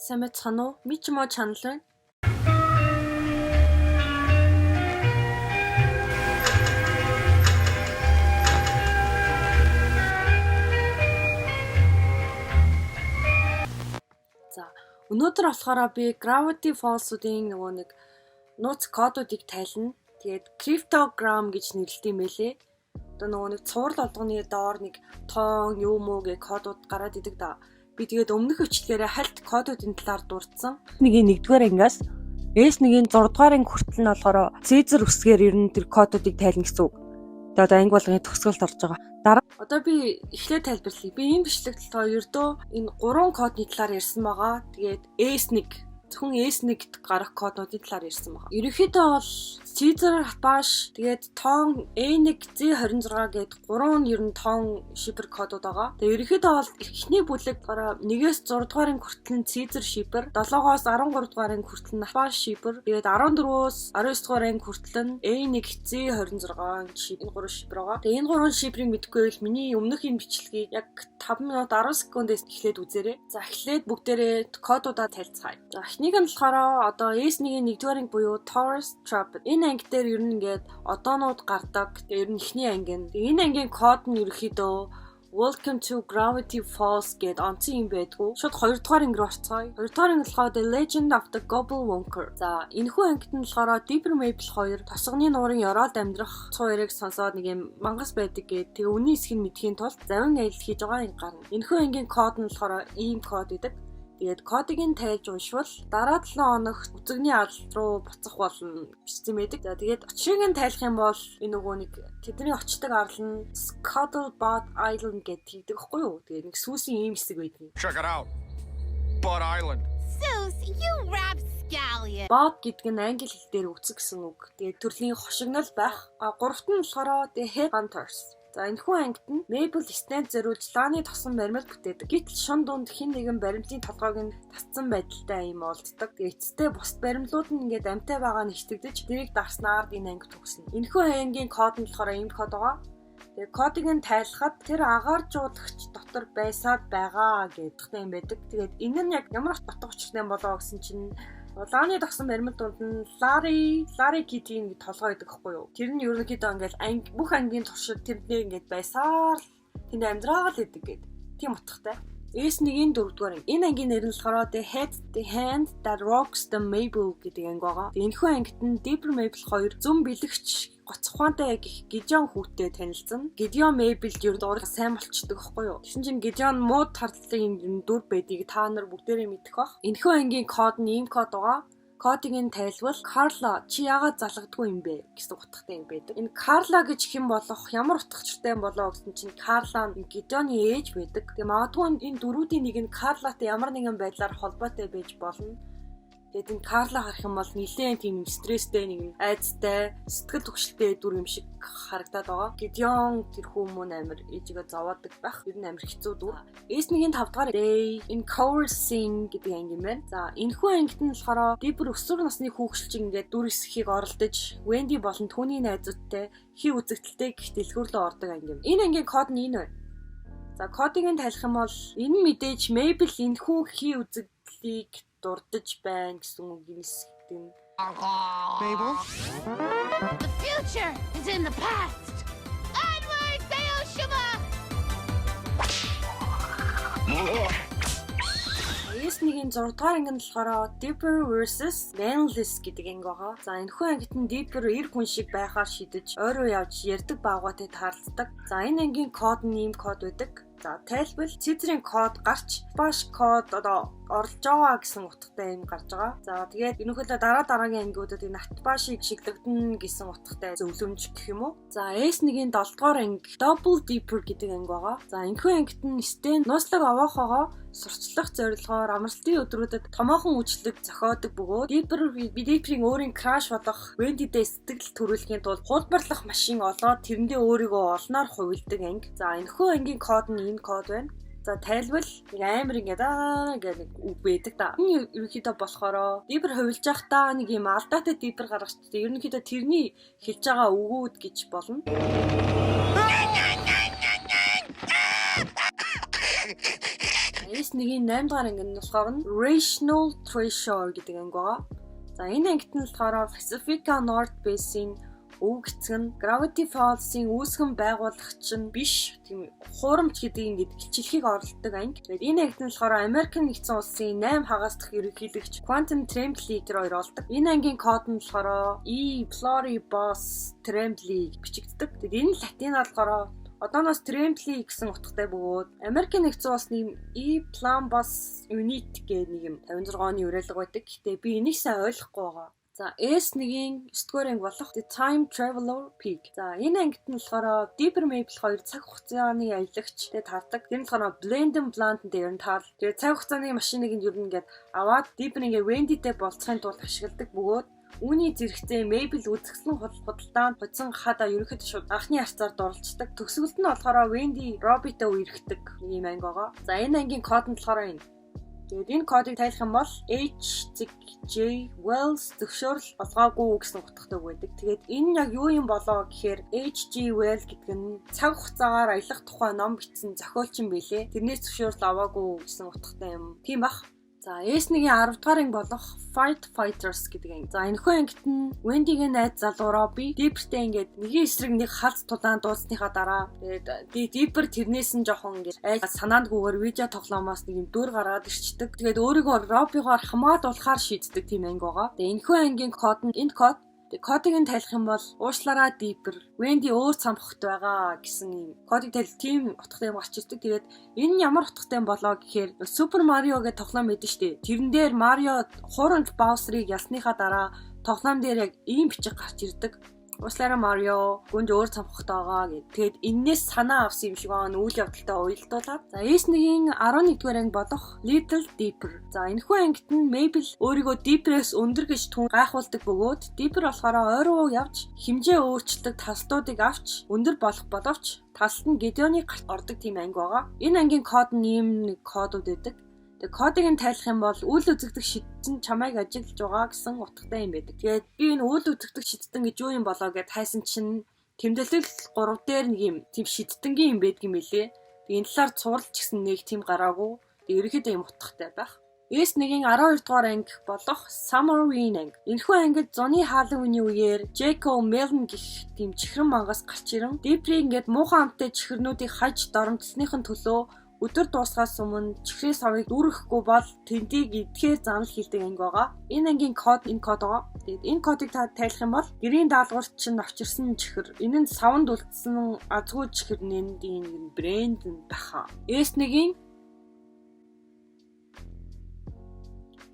Сайн мэцхан уу? Мичмо channel байна. За, өнөөдөр болохоор би Gravity Falls-уудын нөгөө нэг нууц кодуудыг тайлна. Тэгээд cryptogram гэж нэрлэдэг юм байлээ. Одоо нөгөө нэг цуврал олгоны доор нэг тоон, юу муу гэх кодууд гараад идэг да. Би тэгээд өмнөх өчлөөрөө хальт кодуудын талаар дурдсан. Нэгийн 1-р ангиас S1-ийн 6-р анги хүртэл нь болохоор Caesar үсгээр ер нь тэр кодуудыг тайлна гэсэн үг. Тэгээд одоо анги болгоны төгсгөлд орж байгаа. Дараа Одоо би эхлээд тайлбарлая. Би энэ бичлэгт ердөө энэ 3 кодны талаар ярьсан байгаа. Тэгээд S1 зөвхөн S1-д гарах кодуудын талаар ярьсан байгаа. Ерөнхийдөө бол Caesar хатбаш тэгээд тоон A1 Z26 гээд 3 нь ер нь тоон шипер кодууд байгаа. Тэгээд ерөнхийдөө бол эхний бүлэг гараа 1-ээс 6 дугаар анги хүртэл нь Caesar шипер, 7-оос 13 дугаар анги хүртэл нь хатбаш шипер, тэгээд 14-өөс 19 дугаар анги хүртэл нь A1 Z26 шипер, энэ 3 шипер байгаа. Тэгээд энэ 3 шиперийг мэдгүй бол миний өмнөх энэ бичлэгийг яг 5 минут 10 секундээс эхлээд үзээрэй. За эхлээд бүгдээрээ кодуудаа тайлцгаая. За эхнийг нь болохоор одоо S1-ийн 1-р анги буюу Taurus Trap. Энэ анги дээр ер нь ингээд одоонууд гардаг. Тэгээ ер нь эхний анги нь. Энэ ангийн код нь ерөөхдөө Welcome to Gravity Falls гэд онцгой юм байдгүй. Шууд 2 дугаар анги руу орцгоё. 2 дугаар анги болохоор The Legend of the Gobble Wonker. За энэхүү ангид нь болохоор Deeper Maple 2 тосгоны нуурын ёроолд амьдрах цуурыг сонсоод нэг юм мангас байдаг гэд тэгээ үнийн эсхийг мэдхийн тулд завин аялал хийж байгаа анги гарна. Энэхүү ангийн код нь болохоор ийм код идэг. Тэгээд кодыг нь тайлж уншвал дараа 7 хоног үзэгний алд руу буцах болно бичсэн байдаг. За тэгээд очрыг нь тайлах юм бол энэ нөгөө нэг тэдний очдог арал нь Scuttlebot Island гэдэг хийдэг байхгүй юу? Тэгээд нэг сүүсийн ийм хэсэг байдаг. Check it out. Bot Island. Zeus, you rapscallion. Bot гэдэг нь англи хэл дээр үгс гэсэн үг. Тэгээд төрлийн хошигнол байх. Гуравт нь болохоор The Headhunters. За энэхүү ангид нь Maple stand зориулж лааны тосон баримл бүтээдэг. Гэтэл шун дунд хэн нэгэн баримлын толгойг нь татсан байдалтай юм олддог. Тэгээ эцэстээ бусд баримлууд нь ингээд амтай байгаа нь хичтэгдэж тэрийг дарснаар энэ анги төгснө. Энэхүү ангийн код нь болохоор ийм код байгаа. Тэгээ кодыг нь тайлахад тэр агааржуулагч дотор байсаад байгаа гэдэг юм байдаг. Тэгээд энэ нь яг ямар утга учиртай болоо гэсэн чинь лааны тогсон баримт дунд нь Larry Kitty-ийн толгой байдаг хгүй юу? Тэр нь ерөнхийдөө ингээл анги бүх ангийн туршид тэрнээ ингээд байсаар тэнд амьдраагаал идэг гэдэг. Тийм утгатай. S1-ийн 4-р анги. Энэ ангийн нэр нь болохоор The Hand That Rocks the Maple гэдэг анги байгаа. Энэхүү ангид нь Deeper Maple 2 зөв бэлэгч гоц ухаантай гэх Gideon хүүтэй танилцсан. Gideon Maple-д ер нь ураг сайн болчдөг байхгүй юу? Тэгсэн чинь Gideon мууд тардлын дүр байдгийг та нар бүгдээрээ мэдэх бах. Энэхүү ангийн код нь ийм код байгаа. Кодыг нь тайлбал Carla чи яагаад залгадгүй юм бэ гэсэн утгатай юм байдаг. Энэ Carla гэж хэн болох ямар утгачтай юм болоо гэсэн чинь Carla нь Gideon-ы ээж байдаг. Тэгээ магадгүй энэ дөрүүдийн нэг нь Carla-тай ямар нэгэн байдлаар холбоотой байж болно. Тэгээд энэ Carla харах юм бол нэлээд тийм стресстэй нэг айцтай, сэтгэл түгшилтэй дүр юм шиг харагдаад байгаа. Gideon тэр хүмүүс амар ээжигээ зовоодаг байх. Ер нь амар хэцүү дүр. S1-ийн 5 дугаар Day in Coursing гэдэг анги юм байна. За энэхүү ангид нь болохоор Deeper өсвөр насны хүүхэлчин ингээд дүр хэсгийг оролдож Wendy болон түүний найзуудтай хий үзэгдэлтэй гэх дэлгүүрлөө ордог анги юм. Энэ ангийн код нь энэ байна. За кодыг нь тайлах юм бол энэ мэдээж Maple энэхүү хий үзэгдлийг дурдж байна гэсэн үг юм эсгэн. Mabel? The future is in the past. Onward, Beelzebub! S1-ийн 6 дугаар анги нь болохоор Deeper versus Manless гэдэг анги байгаа. За энэхүү ангид нь Deeper эр хүн шиг байхаар шидэж ойроо явж ярддаг байгаатай таарлцдаг. За энэ ангийн код нь ийм код байдаг. За тайлбал Caesar-ийн код гарч баш код одоо орлож байгаа гэсэн утгатай юм гарч байгаа. За тэгээд ерөнхийдөө дараагийн ангиудад энэ атбашиг шиглэгдэнэ гэсэн утгатай зөвлөмж гэх юм уу. За S1-ийн 7 дугаар анги Double Deeper гэдэг анги байгаа. За энэхүү ангид нь Stan нууцлаг овоохоогоо сурчлах зорилгоор амралтын өдрүүдэд томоохон үйлчлэг зохиодог бөгөөд Deeper-ийн өөрийн краш болох Wendy-тэй сэтгэл төрүүлэхийн тулд хулбарлах машин олоод тэрэндээ өөрийгөө олноор хувилдаг анги. За энэхүү ангийн код нь энэ код байна. За тайлбал амар ингээд нэг үг байдаг да. Энэ ерөнхийдөө болохоор Deeper хувилж явахдаа нэг юм алдаатай Deeper гаргаж ерөнхийдөө тэрний хэлж байгаа үгүүд гэж болно. S1-ийн 8 дахь анги нь болохоор Rational Treasure гэдэг анги байгаа. За энэ ангид нь болохоор Pacifica North Base-ийн өв гэцэг нь Gravity Falls-ийн үүсгэн байгуулагч нь биш тийм хуурамч гэдэг ингээд гिचлэхийг оруулдаг анги. Тэгээд энэ ангид нь болохоор Америкийн нэгдсэн улсын 8 хагас дахь ерөнхийлөгч Quentin Tremblay тэр хоёр олдог. Энэ ангийн код нь болохоор E Pluribus Tremblay бичигддэг. Тэгээд энэ латинаар болохоор одооноос Tremblay гэсэн утгатай бөгөөд Америкийн нэгдсэн улсны E Pluribus Unit гэх нэг юм 56 оны уриалга байдаг. Гэтэ би энийг сайн ойлгохгүй байгаа. За S1-ийн 9-р анги болох The Time Traveler Pig. За энэ ангид нь болохоор Deeper Maple 2 цаг хугацааны аялагчтэй таардаг. Тэр нь болохоор Blendon Blunt дээр нь таал. Тэгээ цаг хугацааны машиныг нь ер нь ингээд аваад Deeper ингээ Wendy-тэй болцохын тулд ашигладаг бөгөөд үүний зэрэгцээ Maple үзэсгэлэн худалдаанд хоцсон хадаа ерөнхийдөө шууд анхны харцаар дурлцдаг. Төгсгөлд нь болохоор Wendy Robbie-тэй үерхдэг нэг юм анги байгаа. За энэ ангийн код нь болохоор энэ. Тэгээд энэ кодыг тайлах юм бол H.J. Wells зөвшөөрөл олгоогүй гэсэн утгатай байдаг. Тэгээд энэ яг юу юм болоо гэхээр H.G. Wells гэдэг нь цаг хугацаагаар аялах тухай ном бичсэн зохиолч юм билээ. Тэрнээс зөвшөөрөл аваагүй гэсэн утгатай юм. Тийм бах. За S1-ийн 10 дахь анги болох Fight Fighters гэдэг анги. За энэхүү ангид нь Wendy-гийн найз залуу Robbie Deeper-тэй ингээд нэгэн эсрэг нэг халз тулаан дууцсныхаа дараа тэгээд Deeper тэрнээс нь жоохон ингээд санаандгүйгээр видео тоглоомоос нэг юм дүр гаргаад ирчдэг. Тэгээд өөрийгөө Robbie-гоор хамгаалуулахаар шийддэг тийм анги байгаа. Тэгээд энэхүү ангийн код нь энэ код кодыг нь тайлах юм бол уушлаараа Deeper Wendy өөр цамхагт байгаа гэсэн юм. Кодыг тайлах тийм утгатай юм гарч ирдэг. Тэгээд энэ ямар утгатай юм болоо гэхээр Super Mario гэдэг тоглоом байдаг шүү дээ. Тэрэн дээр Mario хуурамч Bowser-ыг ялсныхаа дараа тоглоом дээр яг ийм бичих гарч ирдэг. Уушлаараа Mario гүнд өөр цамхагт байгаа гэд. Тэгээд энээс санаа авсан юм шиг байгаа үйл явдалтай уялдуулаад. За S1-ийн 11-р анги болох Little Deeper. За энэхүү ангид нь Maple өөрийгөө Deeper-ээс өндөр гэж түн гайхуулдаг бөгөөд Deeper болохоор ойроо явж хэмжээ өөрчлөлт тастуудыг авч өндөр болох боловч талд нь Gideon-ы гарт ордог тийм анги байгаа. Энэ ангийн код нь ийм нэг кодууд байдаг. Кодыг нь тайлах юм бол үйл үзэгдэх шидтэн чамайг ажиглаж байгаа гэсэн утгатай юм байдаг. Тэгээд би энэ үйл үзэгдэх шидтэн гэж юу юм болоо гэд хайсан чинь тэмдэглэл 3 дээр нэг юм тийм шидтэнгийн юм байдаг юм билээ. Тэгээд энэ талаар цуурлж гисэн нэг тийм гараагүй. Тэгээд ерөөхдөө юм утгатай байх. S1-ийн 12 дугаар анги болох Summerween анги. Энэхүү ангид зуны Halloween-ийн үеэр Jacob Melon гэх тийм чихрэн мангас гарч ирэн Deeper ингээд муухан амттай чихрнүүдийг хаж доромжлсныхын төлөө өдөр дуусгаас өмнө чихрийн савыг дүүрэхгүй бол тэндийг идэхээр занал хийдэг анги байгаа. Энэ ангийн код энэ код байгаа. Тэгээд энэ кодыг та тайлах юм бол гэрийн даалгаварт чинь авчирсан чихэр. Энэ нь савнд үлдсэн азгүй чихэрнийн брэнд баха. S1-ийн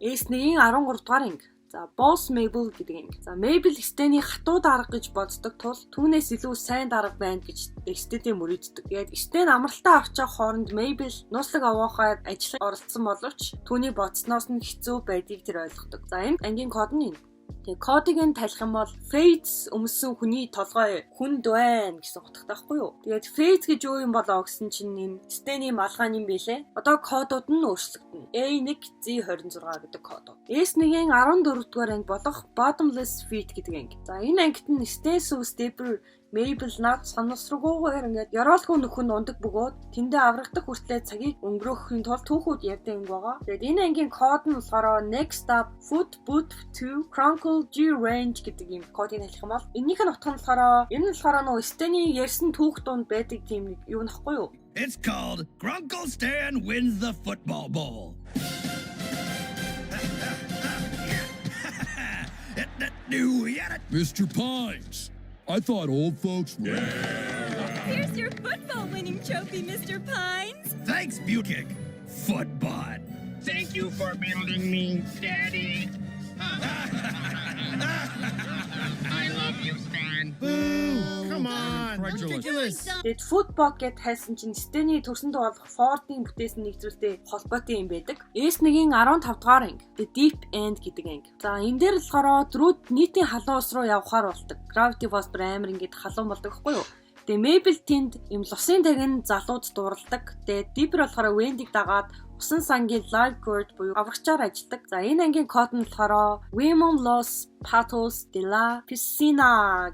13 дугаар анги. За Boss Mabel гэдэг анги. За Mabel Stan-ийн хатуу дарга гэж боддог тул түүнээс илүү сайн дарга байна гэж Stan-тэй мөрөддөг. Тэгээд Stan амралтаа авчих хооронд Mabel нууцлаг аваахаар ажиллаж оролцсон боловч түүний бодсноос нь хэцүү байдгийг тэр ойлгодог. За энэ ангийн код нь энэ. Тэгээ кодыг нь тайлах юм бол Fates өмссөн хүний толгой хүнд байна гэсэн утгатай байхгүй юу? Тэгээд Fates гэж юу юм болоо гэсэн чинь энэ Stan-ийн малгайн юм билээ. Одоо кодууд нь өөрчлөгдөнө. A1Z26 гэдэг код. S1-ийн 14 дугаар анги болох Bottomless Pit гэдэг анги. За энэ ангид нь Stan Sue Deeper Mabel наад санамсргүйгээр ингээд яроолгүй нөхөн ундаг бөгөөд тэндээ аврагдах хүртлээр цагийг өнгөрөөхийн тулд түүхүүд ярьдаг юм байгаа. Тэгээд энэ ангийн код нь болохоор Next Up Foot Boot to Chronicle G Range гэдэг юм кодыг хэлэх юм бол энийх нь утга нь болохоор энэ нь болохоор нөө Stan-ийн ярьсан түүх донд байдаг тийм нэг юу нөхгүй юу? It's called Grunkle Stan Wins the Football Bowl. Mr. Pines, I thought old folks were... Here's your football winning trophy, Mr. Pines. Thanks, Bukick. Footbot. Thank you for building me, Daddy. I love you, Stan. Boo! Come on. Ridiculous. Тэгээд Footbot гэд хайсан чинь Stan-ийн төрсөн тоглох Ford-ийн бүтээсэн нэгжүүлэлтэй холбоотой юм байдаг. S1-ийн 15 дугаар анги The Deep End гэдэг анги. За энэ дээр болохоор Drew нийтийн халуун ус руу явхаар болдог. Gravity Falls амар ингээд халуун болдог байхгүй юу? Тэгээд Mabel тэнд им лусын тагин залууд дууралдаг. Тэгээд Deeper болохоор Wendy-г дагаад усан сангийн lifeguard буюу аврагчаар ажилладаг. За энэ ангийн код нь болохоор Women Los Patos de la Piscina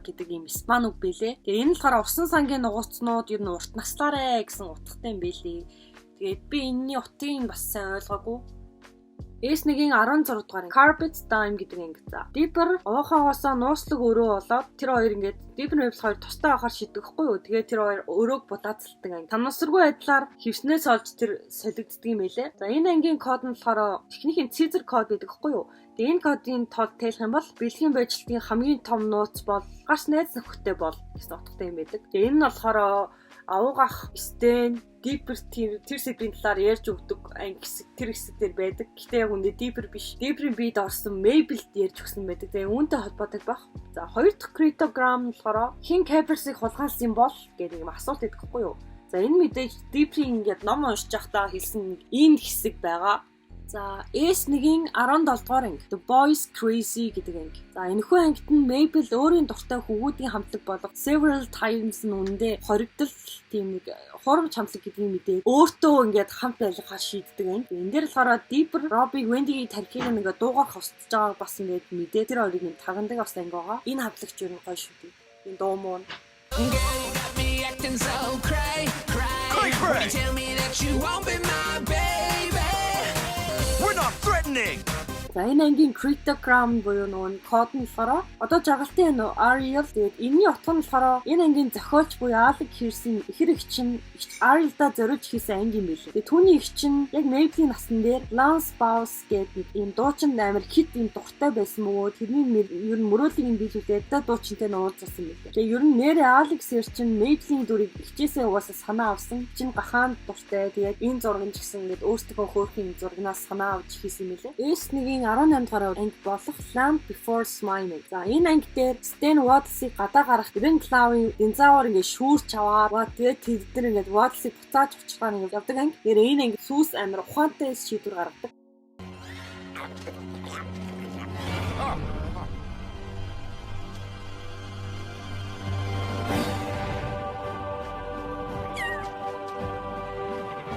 гэдэг юм испани үг билээ. Тэгээ энэ нь болохоор усан сангийн нугуцнууд ер нь урт наслаарэ гэсэн утгатай юм билээ. Тэгээд би энэний утгыг бас сайн ойлгоогүй. S1-ийн 16 дугаар Carpet Time гэдэг анги. За. Deeper уухаагоосоо нууцлаг өрөө болоод тэр хоёр ингээд Deeper Waves хоёр тустай байхаар шийдэгхгүй юу. Тэгээд тэр хоёр өрөөг будаацалдаг анги. Тамнасргүй байдлаар хевснээс олж тэр солигддаг юм байлээ. За энэ ангийн код нь болохоор техникийн Caesar код гэдэг хэвгүй юу. Тэгээд энэ кодын тол тайлах юм бол бэлгийн байжлтын хамгийн том нууц бол гарч найз нөхөдтэй бол гэсэн утгатай юм байдаг. Тэгээд энэ нь болохоор авуугах Stan Deeper тэр сэдвийн талаар ярьж өгдөг анги тэр хэсэг дээр байдаг. Гэхдээ яг үндэ Deeper биш. Deeper-ийн бид орсон Mabel ярьж өгсөн байдаг. Тэгээ үүнтэй холбоотой байх. За хоёр дахь cryptogram нь болохоор хин Capers-ыг хулгайлсан бол гэдэг юм асуулт байдаг хгүй юу. За энэ мэдээж Deeper-ийн ингээд ном уншиж байхдаа хэлсэн энэ хэсэг байгаа. За S1-ийн 17 дугаар анги The Boys Crazy гэдэг анги. За энэхүү ангид нь Mabel өөрийн дуртай хүүгүүдийн хамтлаг болох Several Times нүндээ хоригдол тийм нэг хурамч хамтлаг гэдгийг мэдээ. Өөртөө ингээд хамт байлгахаар шийддэг анги. Энэ дээр болохоор Deeper Robbie Wendy-гийн тархийг ингээд дуугаар хосцож байгааг бас ингээд мэдээ. Тэр хоёрыг нь тагандаг бас анги байгаа. Энэ хамтлагч юу гоё шүү дээ. Энэ дуу муу. За энэ ангийн cryptogram буюу нөгөө код нь болохоор одоо жаргалтын Ariel тэгээд энэний утга нь болохоор энэ ангийн зохиолч буюу Alec Hirsch-ийн ихэр эгч нь Ariel-да зориулж хийсэн анги юм билээ. Тэгээд түүний эгч нь яг Mabel-ийн насн дээр Lance Bass гэдэг ийм дуучин амар хит ийм дуртай байсан мөгөө тэрний ер нь мөрөөдлийг биелүүлээд дуучинтай нууцсан юм билээ. Тэгээд ер нь нэрээ Alec Hirsch нь Mabel-ийн дүрийг эгчээсээ угаасаа санаа авсан. Чин гахаанд дуртай. Тэгээд энэ зураг ч гэсэн ингээд өөртөө хөөрхийн зурагнаас санаа авч хийсэн юм билээ. S1-ийн 18 дугаар анги болох Land Before Smiling. За энэ анги дээр Stan Wallace-ыг гадаа гарах Ravenclaw-ийн динозавр ингээд шүүрч аваад тэгээд тэд нар ингээд Wallace-ыг буцааж авчихлаа нэг явдаг анги. Тэр энэ анги сүүс амар ухаантай шийдвэр гаргадаг.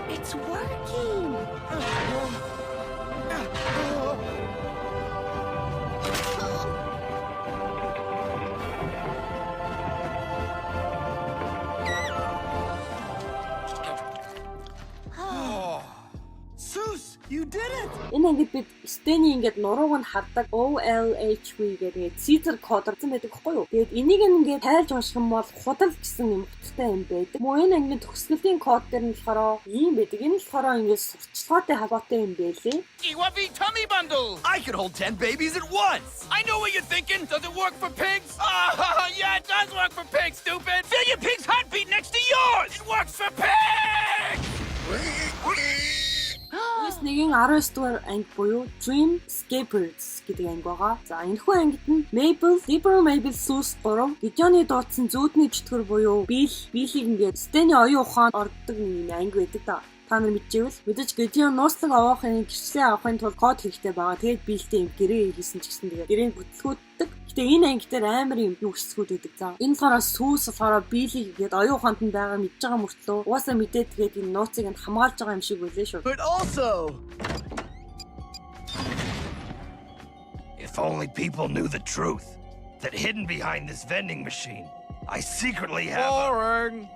It's working. You did it! Энэ ангид бид Stan-ийн ингээд нурууг нь хардаг OLHV гэдэг Caesar код орсон байдаг хгүй юу. Тэгээд энийг ингээд тайлж унших юм бол худал гэсэн юм утгатай юм байдаг. Мөн энэ ангийн төгсгөлийн код дээр нь болохоор ийм байдаг. Энэ болохоор ингээд сурталчилгаатай холбоотой юм байлээ. Wubby tummy bundle! I could hold 10 babies at once! I know what you're thinking. Does it work for pigs? Yeah, it does work for pigs, stupid! Feel your pig's heartbeat next to yours! It works for pigs! S1-ийн 19 дугаар анги буюу Dreamscapers гэдэг анги байгаа. За энэхүү ангид нь Mabel, Deeper Mabel Seuss 3, Gideon-ы дуудсан зүүдний чөтгөр буюу Bill-ийг ингээд Stan-ийн оюун ухаанд ордог нэг юм анги байдаг да. Та нар мэдчихвэл мэдээж Gideon нууцлаг авахын гэрчлээ авахын тулд код хэрэгтэй байгаа. Тэгээд Bill-тэй юм гэрээ хийсэн ч гэсэн тэгээд гэрээ бүтлгүүддэг. Гэтэ энэ анги дээр амар юм юу хэсгүүд байдаг заа. Энэ болохоор Seuss болохоор Bill-ийг ингээд оюун ухаанд нь байгаа мэдж байгаа мөртлөө угаасаа мэдээд тэгээд энэ нууцыг нь хамгаалж байгаа юм шиг байлээ шүү. But also, if only people knew the truth, that hidden behind this vending machine, I secretly have Boring!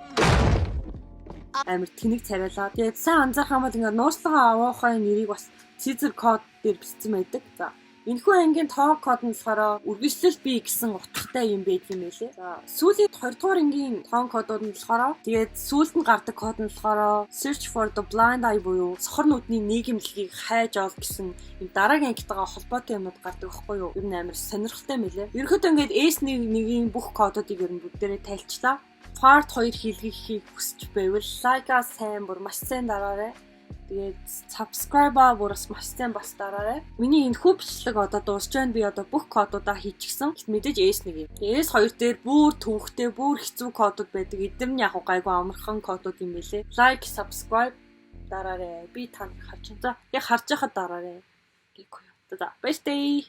Амар тэнэг царайлаа. Тэгээд сайн анзаарах юм бол ингээд нууцлагаа аваахын нэрийг бас Caesar код дээр бичсэн байдаг. За энэхүү ангийн тоо код нь болохоор үргэлжлэл бий гэсэн утгатай юм байдаг юм байлээ. За сүүлийн 2 дугаар ангийн тоо кодууд нь болохоор тэгээд сүүлд нь гардаг код нь болохоор Search for the Blind Eye буюу сохор нүдний нийгэмлэгийг хайж ол гэсэн юм дараагийн ангитайгаа холбоотой юмуд гардаг байхгүй юу? Ер нь амар сонирхолтой юм байлээ. Ерөнхийдөө ингээд S1-ийн бүх кодуудыг ер нь бүгдээрээ тайлчлаа. Part 2 хийлгэхийг хүсэж байвал лайкаа сайн бүр маш сайн дараарай. Тэгээд subscribe-аа бүр маш сайн бас дараарай. Миний энэ хүү бичлэг одоо дуусч байна. Би одоо бүх кодуудаа хийчихсэн. Мэдээж S1 юм. S2 дээр бүр төвхтэй, бүр хэцүү кодууд байдаг. Эдгээр нь яг гайгүй амархан кодууд юм билэ. Like, subscribe дараарай. Би танд харж байна. За, яг харж байхад дараарай. Гэхгүй юу. За, bye.